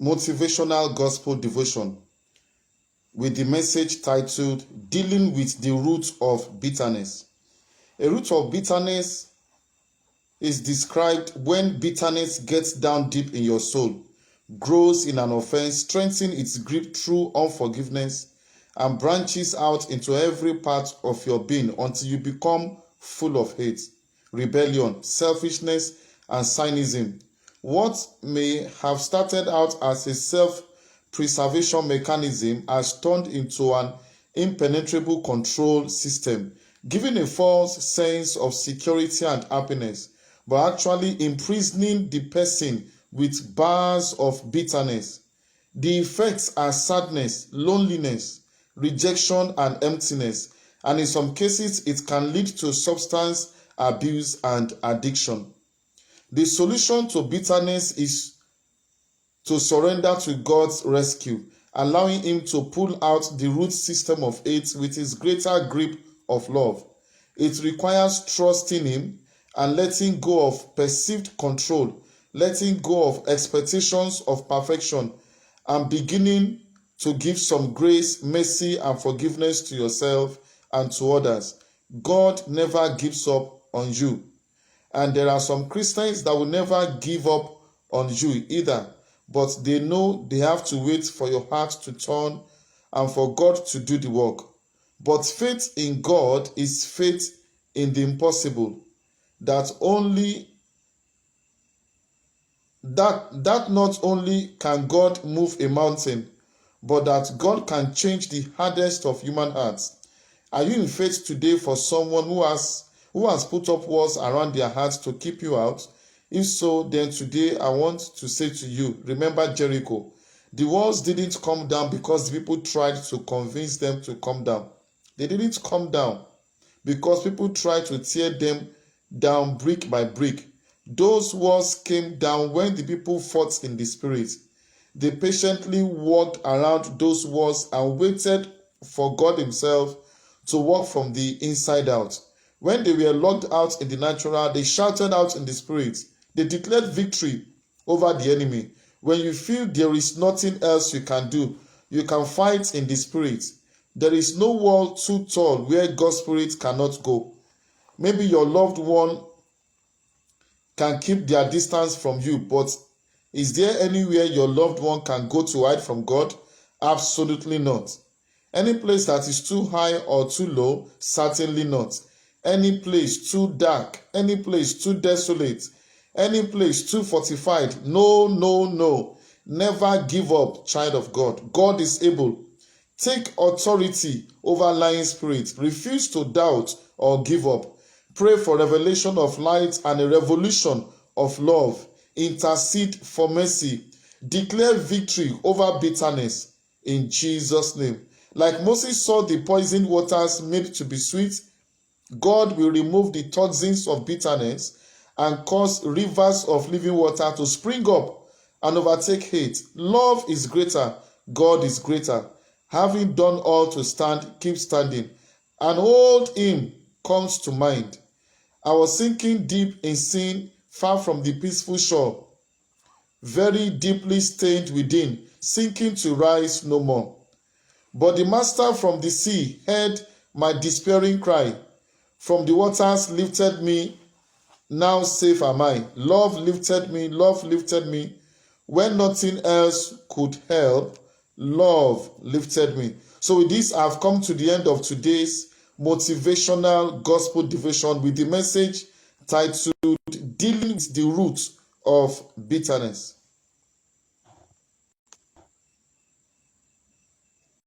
motivational gospel devotion with the message titled Dealing with the Root of Bitterness. A root of bitterness is described when bitterness gets down deep in your soul, grows in an offense, strengthens its grip through unforgiveness, and branches out into every part of your being until you become full of hate, rebellion, selfishness, and cynicism. What may have started out as a self-preservation mechanism has turned into an impenetrable control system, giving a false sense of security and happiness, but actually imprisoning the person with bars of bitterness. The effects are sadness, loneliness, rejection, and emptiness, and in some cases, it can lead to substance abuse and addiction. The solution to bitterness is to surrender to God's rescue, allowing Him to pull out the root system of hate with His greater grip of love. It requires trusting Him and letting go of perceived control, letting go of expectations of perfection, and beginning to give some grace, mercy, and forgiveness to yourself and to others. God never gives up on you. And there are some Christians that will never give up on you either, but they know they have to wait for your heart to turn and for God to do the work. But faith in God is faith in the impossible. That not only can God move a mountain, but that God can change the hardest of human hearts. Are you in faith today for someone who has put up walls around their hearts to keep you out? If so, then today I want to say to you, remember Jericho. The walls didn't come down because the people tried to convince them to come down. They didn't come down because people tried to tear them down brick by brick. Those walls came down when the people fought in the spirit. They patiently walked around those walls and waited for God Himself to work from the inside out. When they were locked out in the natural, they shouted out in the spirit. They declared victory over the enemy. When you feel there is nothing else you can do, you can fight in the spirit. There is no wall too tall where God's spirit cannot go. Maybe your loved one can keep their distance from you, but is there anywhere your loved one can go to hide from God? Absolutely not. Any place that is too high or too low? Certainly not. Any place too dark, any place too desolate, any place too fortified? No, no, no. Never give up, child of God. God is able. Take authority over lying spirits. Refuse to doubt or give up. Pray for revelation of light and a revolution of love. Intercede for mercy. Declare victory over bitterness in Jesus' name. Like Moses saw the poisoned waters made to be sweet, God will remove the toxins of bitterness and cause rivers of living water to spring up and overtake hate. Love is greater. God is greater. Having done all to stand, keep standing. And hold Him comes to mind. I was sinking deep in sin, far from the peaceful shore, very deeply stained within, sinking to rise no more. But the Master from the sea heard my despairing cry. From the waters lifted me, now safe am I. Love lifted me. When nothing else could help, love lifted me. So with this, I've come to the end of today's motivational gospel devotion with the message titled Dealing with the Root of Bitterness.